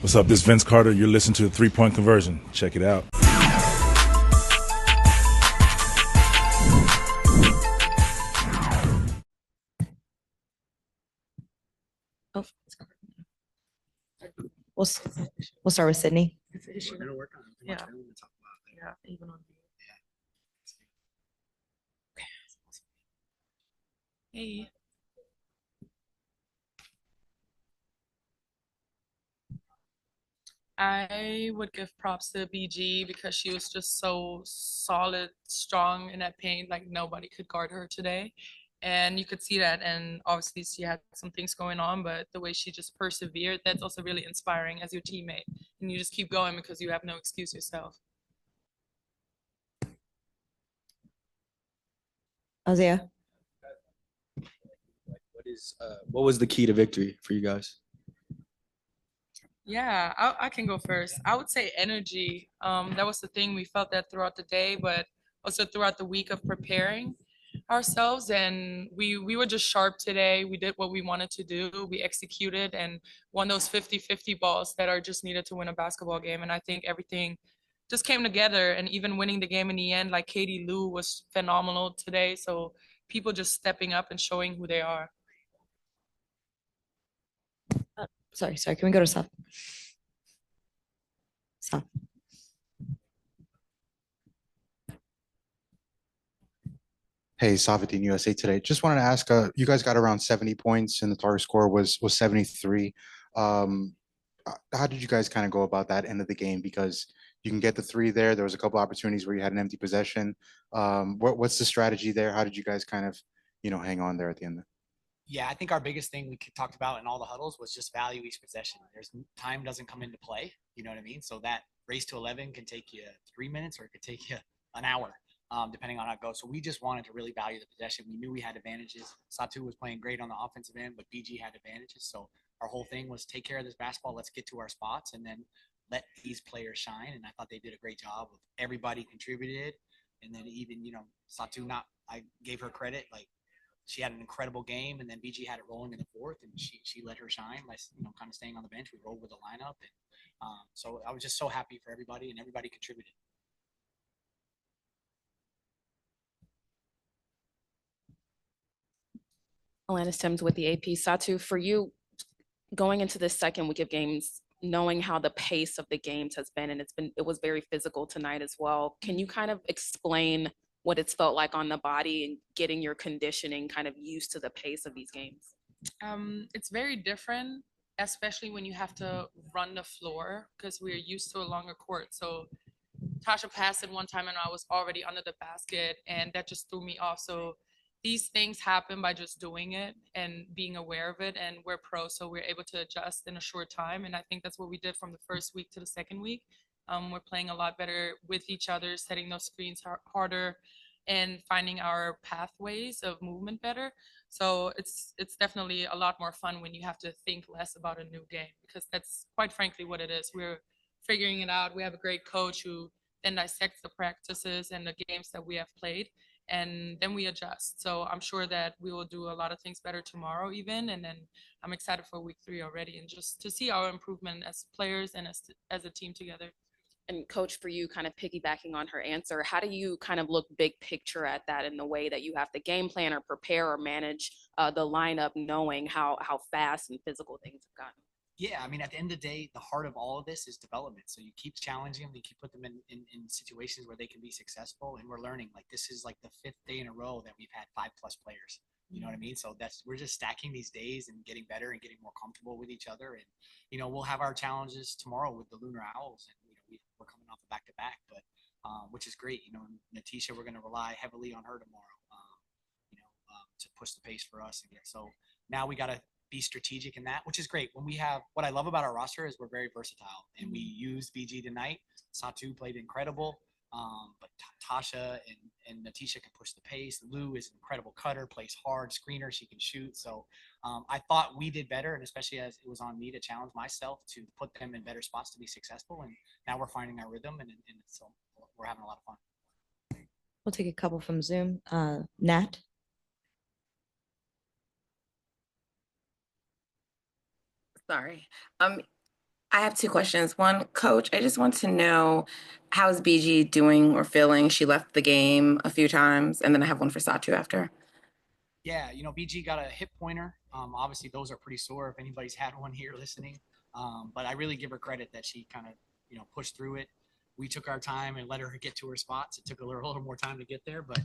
What's up? This is Vince Carter. You're listening to the 3-Point Conversion. Check it out. Oh, we'll start with Sydney. Yeah. Yeah, even on Hey. I would give props to BG because she was just so solid, strong in that paint. Like nobody could guard her today. And you could see that. And obviously she had some things going on, but the way she just persevered, that's also really inspiring as your teammate. And you just keep going because you have no excuse yourself. Isaiah. What was the key to victory for you guys? Yeah, I can go first. I would say energy. That was the thing. We felt that throughout the day, but also throughout the week of preparing ourselves. And we were just sharp today. We did what we wanted to do. We executed and won those 50-50 balls that are just needed to win a basketball game. And I think everything just came together. And even winning the game in the end, like Katie Lou was phenomenal today. So people just stepping up and showing who they are. Sorry. Can we go to Seth? Seth. Hey, Savidin, USA Today. Just wanted to ask, you guys got around 70 points and the target score was 73. How did you guys kind of go about that end of the game? Because you can get the three there. There was a couple opportunities where you had an empty possession. What's the strategy there? How did you guys kind of, hang on there at the end? Yeah, I think our biggest thing we talked about in all the huddles was just value each possession. There's time doesn't come into play. You know what I mean? So that race to 11 can take you 3 minutes or it could take you an hour, depending on how it goes. So we just wanted to really value the possession. We knew we had advantages. Satu was playing great on the offensive end, but BG had advantages. So our whole thing was take care of this basketball. Let's get to our spots and then let these players shine. And I thought they did a great job. Everybody contributed. And then even, Satu, I gave her credit. Like, she had an incredible game, and then BG had it rolling in the fourth, and she let her shine by kind of staying on the bench. We rolled with the lineup, and so I was just so happy for everybody, and everybody contributed. Alanis Timms with the AP. Satu, for you, going into this second week of games, knowing how the pace of the games has been, and it was very physical tonight as well. Can you kind of explain what it's felt like on the body and getting your conditioning kind of used to the pace of these games? It's very different, especially when you have to run the floor because we're used to a longer court. So Tasha passed it one time and I was already under the basket, and that just threw me off. So these things happen by just doing it and being aware of it. And we're pros, so we're able to adjust in a short time. And I think that's what we did from the first week to the second week. We're playing a lot better with each other, setting those screens harder, and finding our pathways of movement better. So it's definitely a lot more fun when you have to think less about a new game, because that's quite frankly what it is. We're figuring it out. We have a great coach who then dissects the practices and the games that we have played, and then we adjust. So I'm sure that we will do a lot of things better tomorrow even, and then I'm excited for week 3 already, and just to see our improvement as players and as a team together. And coach, for you, kind of piggybacking on her answer, how do you kind of look big picture at that in the way that you have to game plan or prepare or manage the lineup, knowing how fast and physical things have gotten? Yeah, I mean, at the end of the day, the heart of all of this is development. So you keep challenging them, you keep put them in situations where they can be successful, and we're learning. Like, this is like the 5th day in a row that we've had 5+ players. You know what I mean? So we're just stacking these days and getting better and getting more comfortable with each other. And we'll have our challenges tomorrow with the Lunar Owls, and we're coming off a back-to-back, but which is great. Natisha, we're going to rely heavily on her tomorrow, to push the pace for us again. So now we got to be strategic in that, which is great. When we have, what I love about our roster is we're very versatile, and we used BG tonight. Satu played incredible, but Tasha and Natisha can push the pace. Lou is an incredible cutter, plays hard, screener, she can shoot. So I thought we did better, and especially as it was on me to challenge myself to put them in better spots to be successful. And now we're finding our rhythm, and so we're having a lot of fun. We'll take a couple from Zoom. Nat. Sorry. I have two questions. One, Coach, I just want to know how's BG doing or feeling? She left the game a few times, and then I have one for Satu after. Yeah, BG got a hip pointer. Obviously, those are pretty sore if anybody's had one here listening. But I really give her credit that she kind of, pushed through it. We took our time and let her get to her spots. It took a little more time to get there, but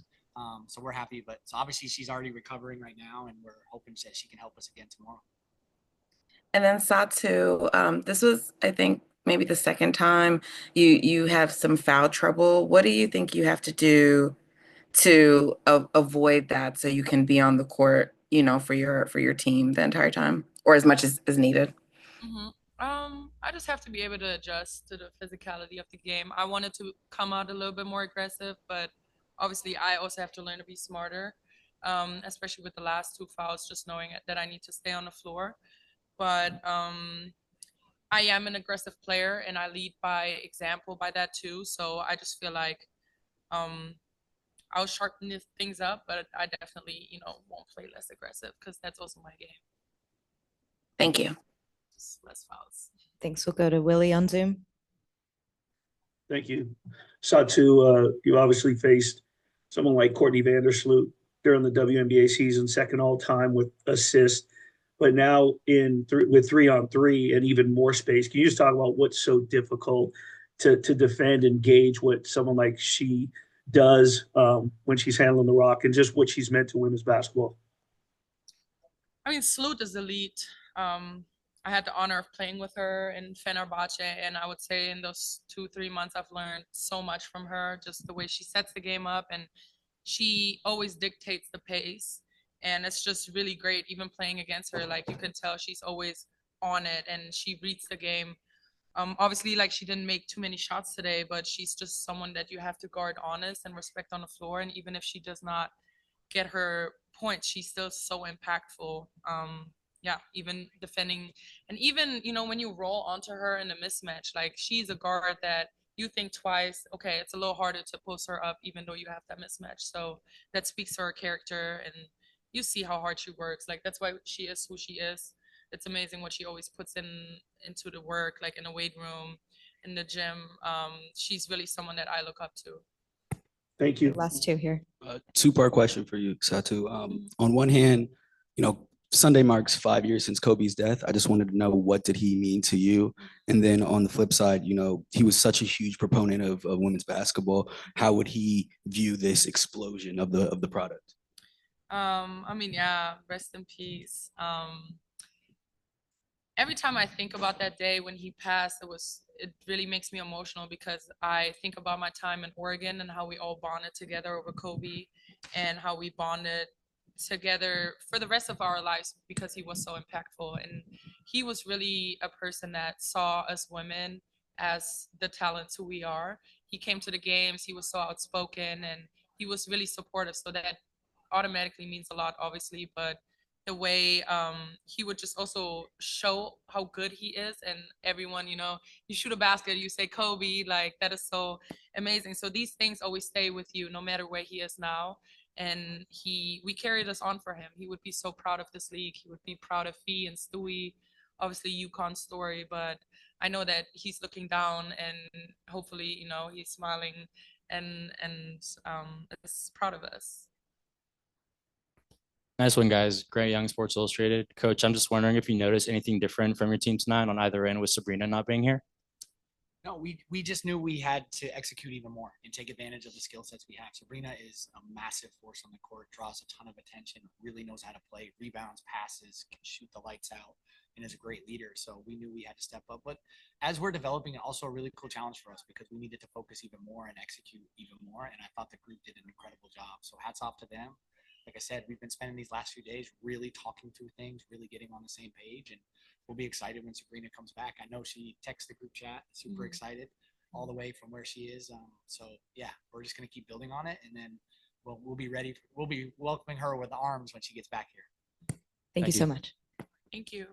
so we're happy. But so obviously, she's already recovering right now, and we're hoping that she can help us again tomorrow. And then Satu, this was, I think, maybe the second time you have some foul trouble. What do you think you have to do to avoid that so you can be on the court, for your team the entire time or as much as needed? Mhm. I just have to be able to adjust to the physicality of the game. I wanted to come out a little bit more aggressive, but obviously I also have to learn to be smarter, especially with the last two fouls, just knowing that I need to stay on the floor. But I am an aggressive player and I lead by example by that too. So I just feel like I'll sharpen things up, but I definitely, won't play less aggressive because that's also my game. Thank you. Just less fouls. Thanks. We'll go to Willie on Zoom. Thank you. Satu, you obviously faced someone like Courtney Vandersloot during the WNBA season, second all time with assists. But now with 3-on-3 and even more space, can you just talk about what's so difficult to defend and gauge what someone like she does when she's handling the rock and just what she's meant to women's basketball? I mean, Sloot is elite. I had the honor of playing with her in Fenerbahce, and I would say in those 2-3 months, I've learned so much from her, just the way she sets the game up, and she always dictates the pace. And it's just really great, even playing against her. Like, you can tell she's always on it, and she reads the game. Obviously, like, she didn't make too many shots today, but she's just someone that you have to guard honest and respect on the floor. And even if she does not get her points, she's still so impactful. Yeah, even defending. And even, when you roll onto her in a mismatch, like, she's a guard that you think twice, okay, it's a little harder to post her up, even though you have that mismatch. So that speaks to her character, and you see how hard she works. Like, that's why she is who she is. It's amazing what she always puts into the work, like in the weight room, in the gym. She's really someone that I look up to. Thank you. Last two here. Two-part question for you, Satu. On one hand, Sunday marks 5 years since Kobe's death. I just wanted to know, what did he mean to you? And then on the flip side, he was such a huge proponent of women's basketball. How would he view this explosion of the product? I mean, yeah, rest in peace. Every time I think about that day when he passed, it really makes me emotional because I think about my time in Oregon and how we all bonded together over Kobe and how we bonded together for the rest of our lives because he was so impactful. And he was really a person that saw us women as the talents who we are. He came to the games, he was so outspoken, and he was really supportive. So that automatically means a lot, obviously, but the way he would just also show how good he is, and everyone, you shoot a basket, you say Kobe, like, that is so amazing. So these things always stay with you no matter where he is now. And we carried us on for him. He would be so proud of this league. He would be proud of Fee and Stewie, obviously UConn's story, but I know that he's looking down and hopefully, he's smiling and is proud of us. Nice one, guys. Grant Young, Sports Illustrated. Coach, I'm just wondering if you noticed anything different from your team tonight on either end with Sabrina not being here? No, we just knew we had to execute even more and take advantage of the skill sets we have. Sabrina is a massive force on the court, draws a ton of attention, really knows how to play, rebounds, passes, can shoot the lights out, and is a great leader. So we knew we had to step up. But as we're developing, also a really cool challenge for us because we needed to focus even more and execute even more. And I thought the group did an incredible job. So hats off to them. Like I said, we've been spending these last few days really talking through things, really getting on the same page, and we'll be excited when Sabrina comes back. I know she texts the group chat, super excited all the way from where she is. So yeah, we're just going to keep building on it, and then we'll be ready. We'll be welcoming her with arms when she gets back here. Thank you so much. Thank you.